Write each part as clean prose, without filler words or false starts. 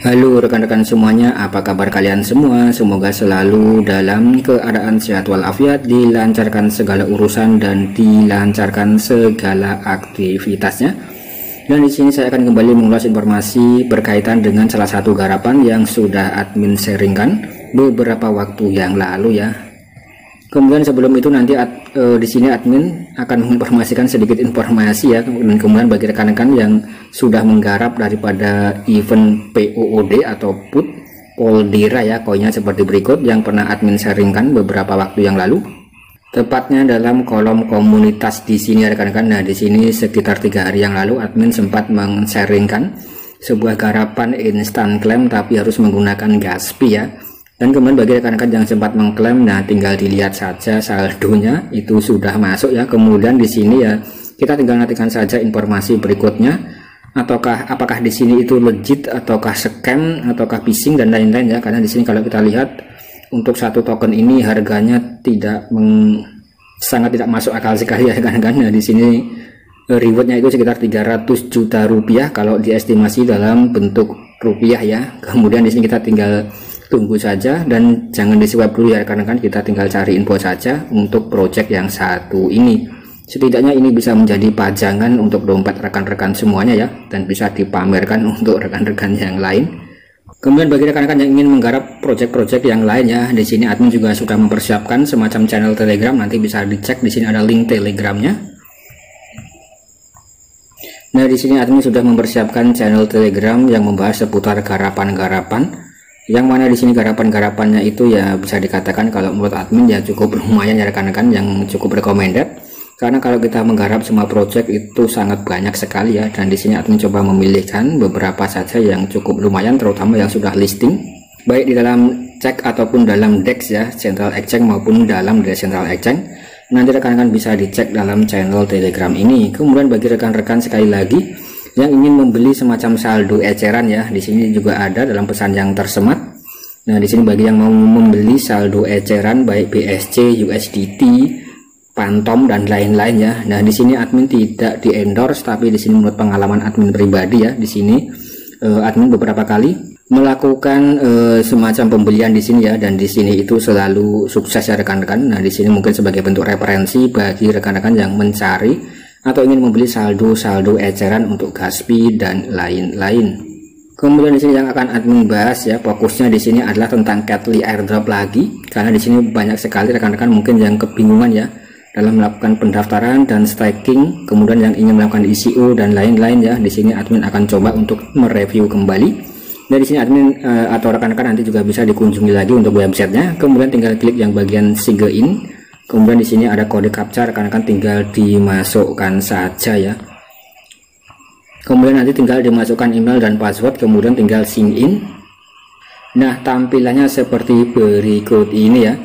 Halo rekan-rekan semuanya, apa kabar kalian semua? Semoga selalu dalam keadaan sehat walafiat, dilancarkan segala urusan dan dilancarkan segala aktivitasnya. Dan di sini saya akan kembali mengulas informasi berkaitan dengan salah satu garapan yang sudah admin sharingkan beberapa waktu yang lalu ya. Kemudian sebelum itu nanti di sini admin akan menginformasikan sedikit informasi ya, dan kemudian bagi rekan-rekan yang sudah menggarap daripada event POOD atau PUT Poldera ya, koinnya seperti berikut yang pernah admin sharingkan beberapa waktu yang lalu. Tepatnya dalam kolom komunitas di sini ya rekan-rekan. Nah, di sini sekitar 3 hari yang lalu admin sempat men-sharingkan sebuah garapan instant claim tapi harus menggunakan Gaspi ya. Dan kemudian bagi rekan-rekan yang sempat mengklaim, nah tinggal dilihat saja saldonya itu sudah masuk ya. Kemudian di sini ya kita tinggal nantikan saja informasi berikutnya, apakah di sini itu legit ataukah scam ataukah phishing dan lain-lain ya. Karena di sini kalau kita lihat untuk satu token ini harganya sangat tidak masuk akal sekali ya rekan-rekan. Nah, di sini rewardnya itu sekitar 300 juta rupiah kalau diestimasi dalam bentuk rupiah ya. Kemudian di sini kita tinggal tunggu saja dan jangan disuap dulu ya rekan-rekan, kita tinggal cari info saja untuk project yang satu ini. Setidaknya ini bisa menjadi pajangan untuk dompet rekan-rekan semuanya ya, dan bisa dipamerkan untuk rekan-rekan yang lain. Kemudian bagi rekan-rekan yang ingin menggarap project-project yang lain ya, di sini admin juga sudah mempersiapkan semacam channel Telegram, nanti bisa dicek di sini ada link Telegramnya. Nah, di sini admin sudah mempersiapkan channel Telegram yang membahas seputar garapan-garapan. Yang mana di sini garapan-garapannya itu ya bisa dikatakan kalau menurut admin ya cukup lumayan ya rekan-rekan, yang cukup recommended. Karena kalau kita menggarap semua project itu sangat banyak sekali ya, dan di sini admin coba memilihkan beberapa saja yang cukup lumayan, terutama yang sudah listing baik di dalam cek ataupun dalam DEX ya, Central Exchange maupun dalam Central Exchange. Nanti rekan-rekan bisa dicek dalam channel Telegram ini. Kemudian bagi rekan-rekan sekali lagi yang ingin membeli semacam saldo eceran ya, di sini juga ada dalam pesan yang tersemat. Nah, di sini bagi yang mau membeli saldo eceran baik BSC, USDT, Phantom dan lain-lain ya. Nah, di sini admin tidak di endorse, tapi di sini menurut pengalaman admin pribadi ya, di sini admin beberapa kali melakukan semacam pembelian di sini ya, dan di sini itu selalu sukses ya rekan-rekan. Nah, di sini mungkin sebagai bentuk referensi bagi rekan-rekan yang mencari atau ingin membeli saldo eceran untuk Gaspi dan lain-lain. Kemudian di sini yang akan admin bahas ya, fokusnya di sini adalah tentang Catly airdrop lagi, karena di sini banyak sekali rekan-rekan mungkin yang kebingungan ya dalam melakukan pendaftaran dan staking, kemudian yang ingin melakukan ICO dan lain-lain ya. Di sini admin akan coba untuk mereview kembali. Nah, di sini admin atau rekan-rekan nanti juga bisa dikunjungi lagi untuk websitenya. Kemudian tinggal klik yang bagian sign in. Kemudian di sini ada kode captcha, rekan-rekan tinggal dimasukkan saja ya. Kemudian nanti tinggal dimasukkan email dan password, kemudian tinggal sign in. Nah, tampilannya seperti berikut ini ya.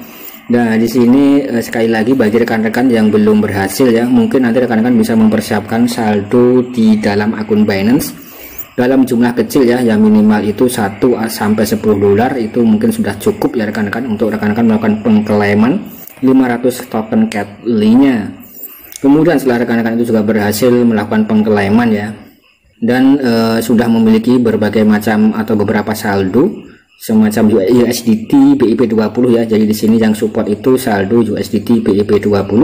Nah, di sini sekali lagi bagi rekan-rekan yang belum berhasil ya, mungkin nanti rekan-rekan bisa mempersiapkan saldo di dalam akun Binance dalam jumlah kecil ya, yang minimal itu 1 sampai 10 dolar itu mungkin sudah cukup ya rekan-rekan untuk rekan-rekan melakukan pengklaiman 500 token Catly-nya. Kemudian setelah rekan-rekan itu juga berhasil melakukan pengklaiman ya, dan sudah memiliki berbagai macam atau beberapa saldo semacam USDT BIP20 ya. Jadi di sini yang support itu saldo USDT BIP20.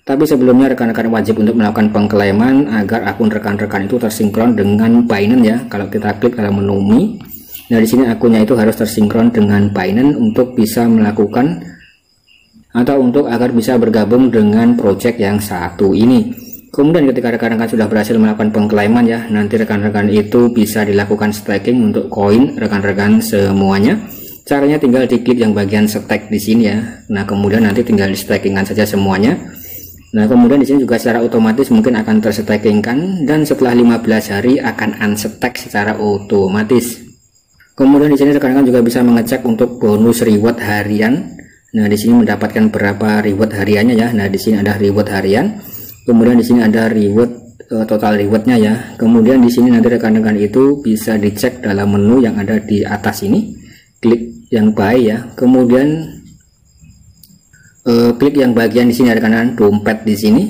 Tapi sebelumnya rekan-rekan wajib untuk melakukan pengklaiman agar akun rekan-rekan itu tersinkron dengan Binance ya. Kalau kita klik dalam menu Mi, nah di sini akunnya itu harus tersinkron dengan Binance untuk bisa melakukan atau untuk agar bisa bergabung dengan project yang satu ini. Kemudian ketika rekan-rekan sudah berhasil melakukan pengklaiman ya, nanti rekan-rekan itu bisa dilakukan staking untuk koin rekan-rekan semuanya. Caranya tinggal diklik yang bagian stake di sini ya. Nah, kemudian nanti tinggal di stakingkan saja semuanya. Nah, kemudian di sini juga secara otomatis mungkin akan terstakingkan, dan setelah 15 hari akan unstack secara otomatis. Kemudian di sini rekan-rekan juga bisa mengecek untuk bonus reward harian. Nah, di sini mendapatkan berapa reward hariannya ya. Nah, di sini ada reward harian. Kemudian di sini ada reward total rewardnya ya. Kemudian di sini nanti rekan-rekan itu bisa dicek dalam menu yang ada di atas ini. Klik yang buy ya. Kemudian klik yang bagian di sini rekan-rekan dompet di sini.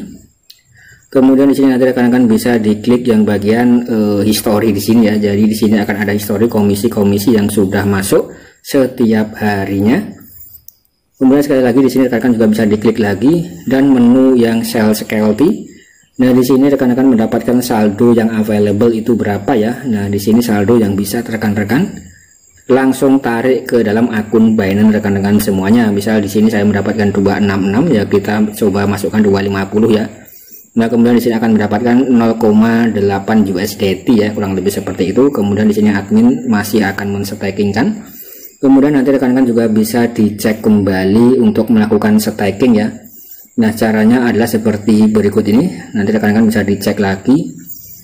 Kemudian di sini nanti rekan-rekan bisa diklik yang bagian history di sini ya. Jadi di sini akan ada history komisi-komisi yang sudah masuk setiap harinya. Kemudian sekali lagi di sini rekan-rekan juga bisa diklik lagi dan menu yang sell scarcity. Nah, di sini rekan-rekan mendapatkan saldo yang available itu berapa ya. Nah, di sini saldo yang bisa rekan-rekan langsung tarik ke dalam akun Binance rekan-rekan semuanya. Misal di sini saya mendapatkan 266 ya, kita coba masukkan 250 ya. Nah, kemudian di sini akan mendapatkan 0,8 USDT ya, kurang lebih seperti itu. Kemudian di sini admin masih akan men-stakingkan. Kemudian nanti rekan-rekan juga bisa dicek kembali untuk melakukan staking ya. Nah, caranya adalah seperti berikut ini. Nanti rekan-rekan bisa dicek lagi.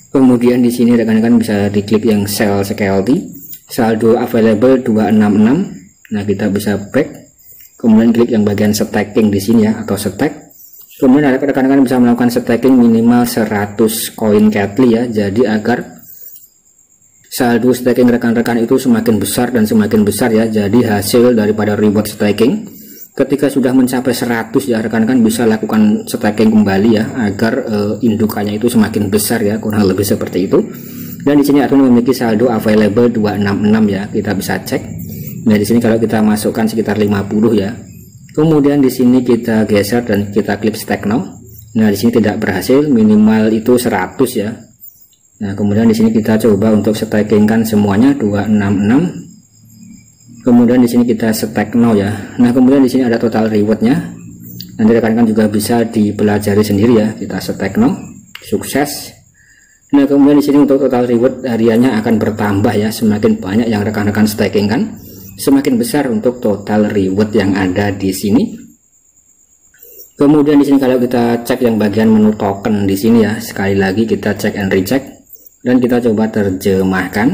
Kemudian di sini rekan-rekan bisa diklik yang sell scarcity. Saldo available 266. Nah, kita bisa back. Kemudian klik yang bagian staking di sini ya, atau stack. Kemudian rekan-rekan bisa melakukan staking minimal 100 koin Catly ya. Jadi agar saldo staking rekan-rekan itu semakin besar dan semakin besar ya. Jadi hasil daripada reward staking ketika sudah mencapai 100 ya, rekan-rekan bisa lakukan staking kembali ya, agar indukannya itu semakin besar ya, kurang lebih seperti itu. Dan di sini admin memiliki saldo available 266 ya, kita bisa cek. Nah, di sini kalau kita masukkan sekitar 50 ya. Kemudian di sini kita geser dan kita klik stack now. Nah, di sini tidak berhasil, minimal itu 100 ya. Nah, kemudian di sini kita coba untuk stakingkan semuanya 266. Kemudian di sini kita stack now ya. Nah, kemudian di sini ada total rewardnya. Nanti rekan-rekan juga bisa dipelajari sendiri ya. Kita stack now, sukses. Nah, kemudian di sini untuk total reward hariannya akan bertambah ya. Semakin banyak yang rekan-rekan stakingkan, semakin besar untuk total reward yang ada di sini. Kemudian di sini kalau kita cek yang bagian menu token di sini ya, sekali lagi kita cek and recheck dan kita coba terjemahkan.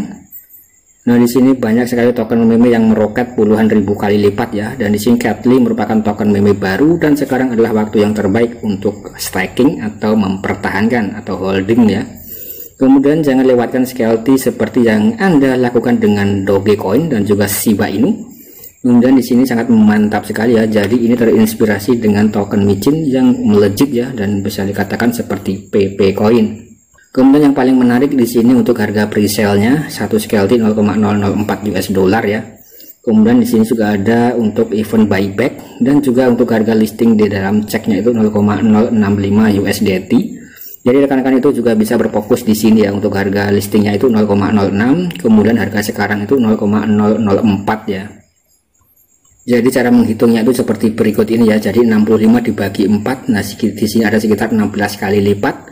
Nah, di sini banyak sekali token meme yang meroket puluhan ribu kali lipat ya, dan di sini Catly merupakan token meme baru dan sekarang adalah waktu yang terbaik untuk staking atau mempertahankan atau holding ya. Kemudian jangan lewatkan scarcity seperti yang Anda lakukan dengan Dogecoin dan juga Shiba Inu. Kemudian di sini sangat mantap sekali ya. Jadi ini terinspirasi dengan token micin yang melejit ya, dan bisa dikatakan seperti PP Coin. Kemudian yang paling menarik di sini untuk harga pre-sale-nya, satu scarcity 0,004 US dollar ya. Kemudian di sini juga ada untuk event buyback dan juga untuk harga listing di dalam ceknya itu 0,065 USDT. Jadi rekan-rekan itu juga bisa berfokus di sini ya, untuk harga listingnya itu 0,06, kemudian harga sekarang itu 0,004 ya. Jadi cara menghitungnya itu seperti berikut ini ya. Jadi 65 dibagi 4, nah di sini ada sekitar 16 kali lipat.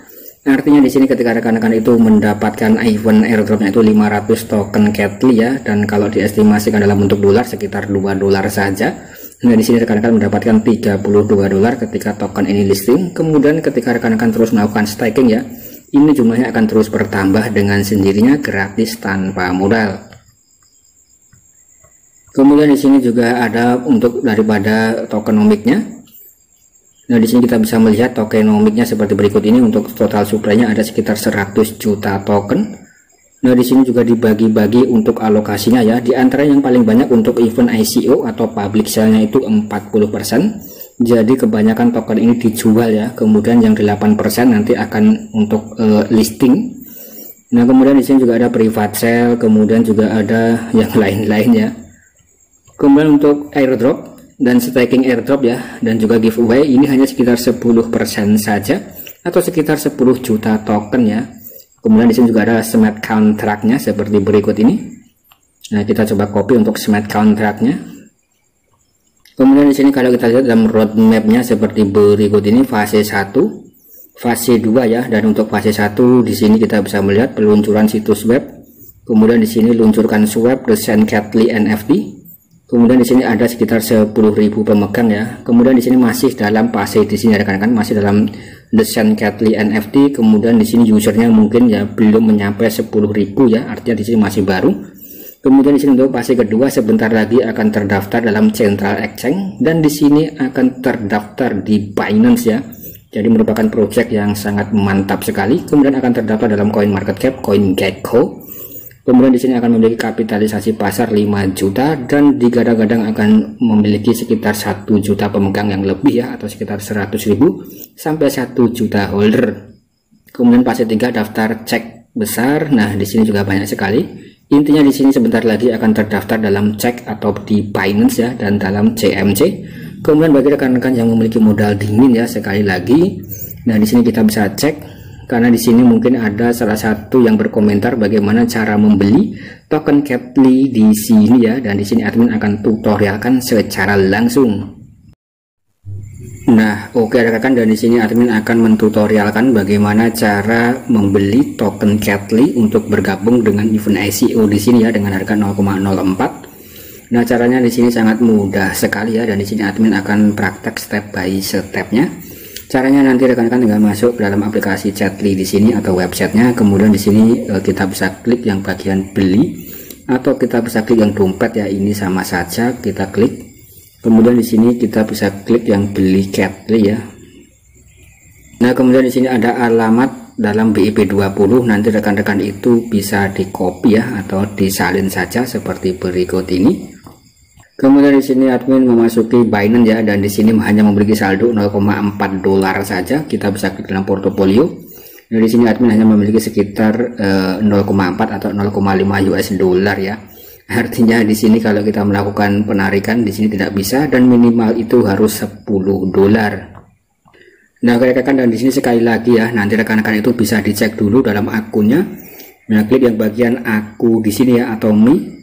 Artinya di sini ketika rekan-rekan itu mendapatkan event airdropnya itu 500 token Catly ya, dan kalau diestimasikan dalam bentuk dolar sekitar 2 dolar saja. Nah, di sini rekan-rekan mendapatkan 32 dolar ketika token ini listing. Kemudian ketika rekan-rekan terus melakukan staking ya, ini jumlahnya akan terus bertambah dengan sendirinya, gratis tanpa modal. Kemudian di sini juga ada untuk daripada tokenomiknya. Nah, di sini kita bisa melihat tokenomiknya seperti berikut ini. Untuk total supply-nya ada sekitar 100 juta token. Nah, di sini juga dibagi-bagi untuk alokasinya ya. Di antara yang paling banyak untuk event ICO atau public sale-nya itu 40%. Jadi kebanyakan token ini dijual ya. Kemudian yang 8% nanti akan untuk listing. Nah, kemudian di sini juga ada private sale, kemudian juga ada yang lain-lain ya. Kemudian untuk airdrop dan staking airdrop ya, dan juga giveaway ini hanya sekitar 10% saja atau sekitar 10 juta token ya. Kemudian di sini juga ada smart contract-nya seperti berikut ini. Nah, kita coba copy untuk smart contract-nya. Kemudian di sini kalau kita lihat dalam roadmap-nya seperti berikut ini, fase 1, fase 2 ya. Dan untuk fase 1 di sini kita bisa melihat peluncuran situs web. Kemudian di sini luncurkan swap desain Catly NFT. Kemudian di sini ada sekitar 10.000 pemegang ya. Kemudian di sini masih dalam fase di sini rekan-rekan, masih dalam desain Catly NFT. Kemudian di sini usernya mungkin ya belum menyampai 10.000 ya, artinya di sini masih baru. Kemudian di sini untuk fase kedua sebentar lagi akan terdaftar dalam Central Exchange dan di sini akan terdaftar di Binance ya. Jadi merupakan project yang sangat mantap sekali. Kemudian akan terdaftar dalam CoinMarketCap, CoinGecko. Kemudian di sini akan memiliki kapitalisasi pasar 5 juta dan digadang-gadang akan memiliki sekitar 1 juta pemegang yang lebih ya, atau sekitar 100.000 sampai 1 juta holder. Kemudian fase 3 daftar cek besar. Nah, di sini juga banyak sekali. Intinya di sini sebentar lagi akan terdaftar dalam cek atau di Binance ya, dan dalam CMC. Kemudian bagi rekan-rekan yang memiliki modal dingin ya, sekali lagi, nah di sini kita bisa cek, karena di sini mungkin ada salah satu yang berkomentar bagaimana cara membeli token Catly di sini ya, dan di sini admin akan tutorialkan secara langsung. Nah, oke rekan-rekan, dan di sini admin akan mentutorialkan bagaimana cara membeli token Catly untuk bergabung dengan event ICO di sini ya, dengan harga 0,04. Nah, caranya di sini sangat mudah sekali ya, dan di sini admin akan praktek step by stepnya. Caranya nanti rekan-rekan tinggal masuk ke dalam aplikasi Catly di sini atau websitenya, kemudian di sini kita bisa klik yang bagian beli, atau kita bisa klik yang dompet ya, ini sama saja, kita klik. Kemudian di sini kita bisa klik yang beli Catly ya. Nah, kemudian di sini ada alamat dalam BIP20. Nanti rekan-rekan itu bisa di copy ya, atau disalin saja seperti berikut ini. Kemudian di sini admin memasuki Binance ya, dan di sini hanya memiliki saldo 0,4 dolar saja. Kita bisa klik dalam portofolio. Nah, di sini admin hanya memiliki sekitar 0,4 atau 0,5 US dollar ya. Artinya di sini kalau kita melakukan penarikan di sini tidak bisa, dan minimal itu harus 10 dolar. Nah, rekan-rekan, dan di sini sekali lagi ya, nanti rekan-rekan itu bisa dicek dulu dalam akunnya. Nah, klik yang bagian aku di sini ya, atau me.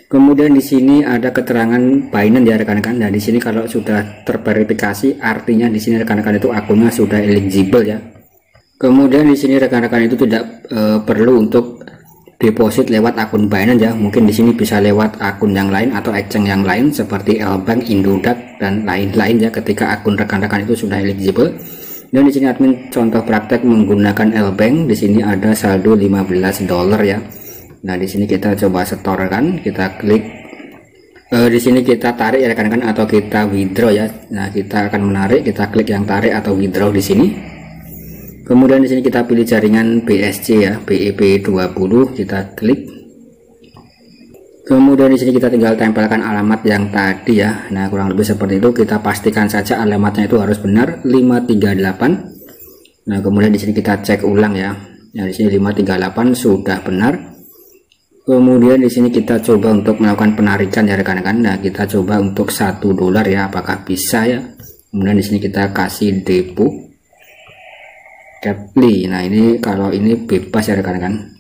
Kemudian di sini ada keterangan Binance ya rekan-rekan. Nah, di sini kalau sudah terverifikasi, artinya di sini rekan-rekan itu akunnya sudah eligible ya. Kemudian di sini rekan-rekan itu tidak perlu untuk deposit lewat akun Binance ya, mungkin di sini bisa lewat akun yang lain atau exchange yang lain seperti Lbank, Indodax dan lain-lain ya, ketika akun rekan-rekan itu sudah eligible. Dan di sini admin contoh praktek menggunakan Lbank. Di sini ada saldo 15 dolar ya. Nah, di sini kita coba setorkan, kita klik di sini kita tarik ya rekan-rekan, atau kita withdraw ya. Nah, kita akan menarik, kita klik yang tarik atau withdraw di sini. Kemudian di sini kita pilih jaringan BSC ya, BIP20, kita klik. Kemudian di sini kita tinggal tempelkan alamat yang tadi ya. Nah, kurang lebih seperti itu. Kita pastikan saja alamatnya itu harus benar 538. Nah, kemudian di sini kita cek ulang ya. Nah, di sini 538 sudah benar. Kemudian di sini kita coba untuk melakukan penarikan ya rekan-rekan. Nah, kita coba untuk 1 dolar ya, apakah bisa ya. Kemudian di sini kita kasih depo Catly. Nah, ini kalau ini bebas ya rekan-rekan.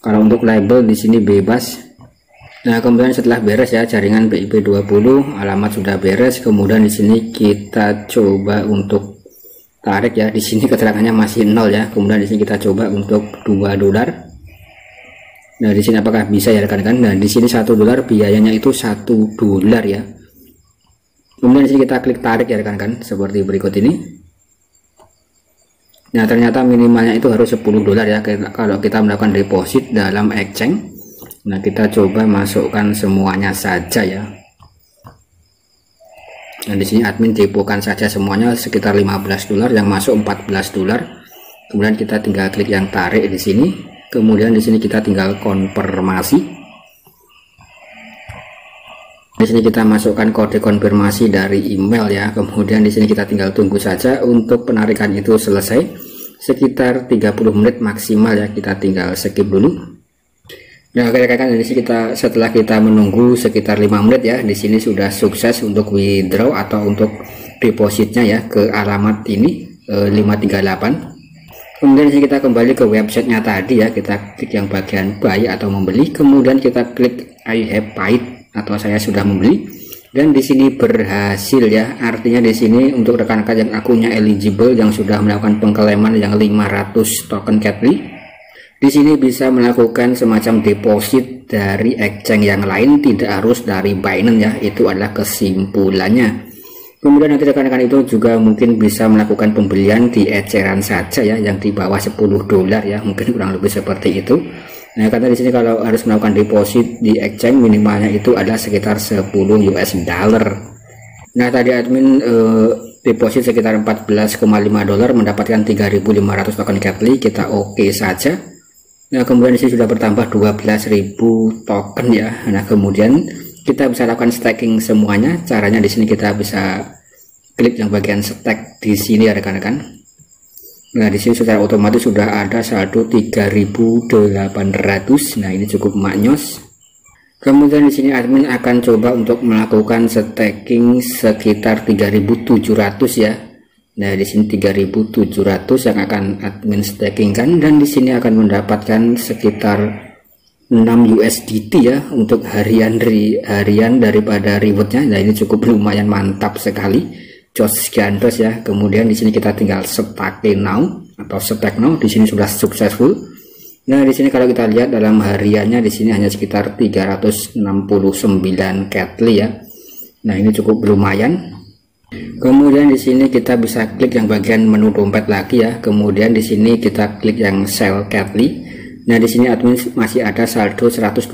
Kalau untuk label di sini bebas. Nah, kemudian setelah beres ya jaringan BIP20, alamat sudah beres. Kemudian di sini kita coba untuk tarik ya. Di sini keterangannya masih 0 ya. Kemudian di sini kita coba untuk 2 dolar. Nah, di sini apakah bisa ya rekan-rekan? Nah, di sini 1 dolar biayanya itu 1 dolar ya. Kemudian di sini kita klik tarik ya rekan-rekan, seperti berikut ini. Nah, ternyata minimalnya itu harus 10 dolar ya kalau kita melakukan deposit dalam exchange. Nah, kita coba masukkan semuanya saja ya. Nah, di sini admin depokan saja semuanya sekitar 15 dolar, yang masuk 14 dolar. Kemudian kita tinggal klik yang tarik di sini. Kemudian di sini kita tinggal konfirmasi. Di sini kita masukkan kode konfirmasi dari email ya. Kemudian di sini kita tinggal tunggu saja untuk penarikan itu selesai. Sekitar 30 menit maksimal ya, kita tinggal skip dulu. Nah, rekan-rekan, di sini setelah kita menunggu sekitar 5 menit ya, di sini sudah sukses untuk withdraw atau untuk depositnya ya ke alamat ini 538. Kemudian di sini kita kembali ke websitenya tadi ya, kita klik yang bagian buy atau membeli, kemudian kita klik I have paid atau saya sudah membeli, dan di sini berhasil ya. Artinya di sini untuk rekan-rekan yang akunnya eligible, yang sudah melakukan pengklaiman yang 500 token Catly, di sini bisa melakukan semacam deposit dari exchange yang lain, tidak harus dari Binance ya. Itu adalah kesimpulannya. Kemudian nanti rekan-rekan itu juga mungkin bisa melakukan pembelian di eceran saja ya, yang di bawah 10 dolar ya, mungkin kurang lebih seperti itu. Nah, karena di sini kalau harus melakukan deposit di exchange minimalnya itu adalah sekitar 10 US dollar. Nah, tadi admin deposit sekitar 14,5 dolar mendapatkan 3.500 token Catly, kita oke saja. Nah, kemudian di sini sudah bertambah 12.000 token ya. Nah, kemudian kita bisa lakukan staking semuanya. Caranya di sini kita bisa klik yang bagian stack di sini ya rekan-rekan. Nah, di sini secara otomatis sudah ada saldo 3.800. Nah, ini cukup maknyos. Kemudian di sini admin akan coba untuk melakukan staking sekitar 3.700 ya. Nah, di sini 3.700 yang akan admin stakingkan, dan di sini akan mendapatkan sekitar 6 USDT ya untuk harian daripada rewardnya. Nah, ini cukup lumayan mantap sekali, jos gandos ya. Kemudian di sini kita tinggal stake now atau stake now. Di sini sudah successful. Nah, di sini kalau kita lihat dalam hariannya di sini hanya sekitar 369 Catly ya. Nah, ini cukup lumayan. Kemudian di sini kita bisa klik yang bagian menu dompet lagi ya. Kemudian di sini kita klik yang sell Catly. Nah, di sini admin masih ada saldo 126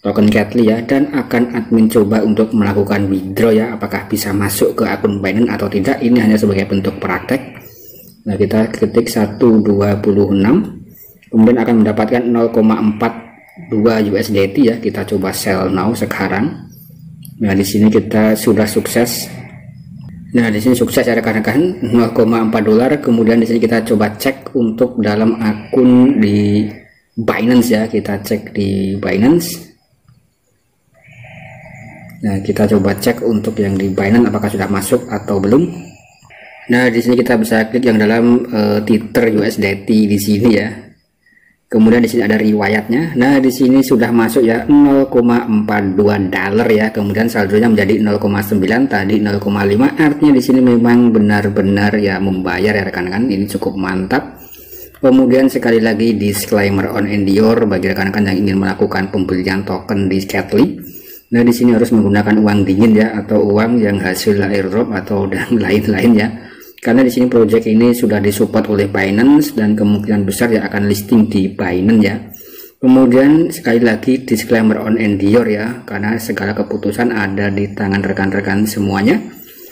token Catly ya, dan akan admin coba untuk melakukan withdraw ya, apakah bisa masuk ke akun Binance atau tidak. Ini hanya sebagai bentuk praktek. Nah, kita ketik 126, kemudian akan mendapatkan 0,42 USDT ya. Kita coba sell now sekarang. Nah, di sini kita sudah sukses. Nah, di sini sukses ya rekan-rekan, 0,4 dolar. Kemudian di sini kita coba cek untuk dalam akun di Binance ya. Kita cek di Binance. Nah, kita coba cek untuk yang di Binance apakah sudah masuk atau belum. Nah, di sini kita bisa klik yang dalam Tether USDT di sini ya. Kemudian di sini ada riwayatnya. Nah, di sini sudah masuk ya 0,42 dolar ya. Kemudian saldonya menjadi 0,9, tadi 0,5. Artinya di sini memang benar-benar ya membayar ya rekan-rekan. Ini cukup mantap. Kemudian sekali lagi disclaimer on Endior bagi rekan-rekan yang ingin melakukan pembelian token di Catly. Nah, di sini harus menggunakan uang dingin ya, atau uang yang hasil airdrop atau dan lain-lain ya. Karena di sini project ini sudah disupport oleh Binance dan kemungkinan besar ya akan listing di Binance ya. Kemudian sekali lagi disclaimer on Endior ya, karena segala keputusan ada di tangan rekan-rekan semuanya.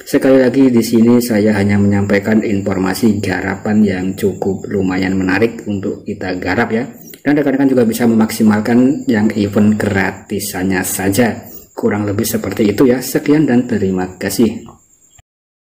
Sekali lagi di sini saya hanya menyampaikan informasi garapan yang cukup lumayan menarik untuk kita garap ya. Dan rekan-rekan juga bisa memaksimalkan yang event gratisannya saja. Kurang lebih seperti itu ya. Sekian dan terima kasih.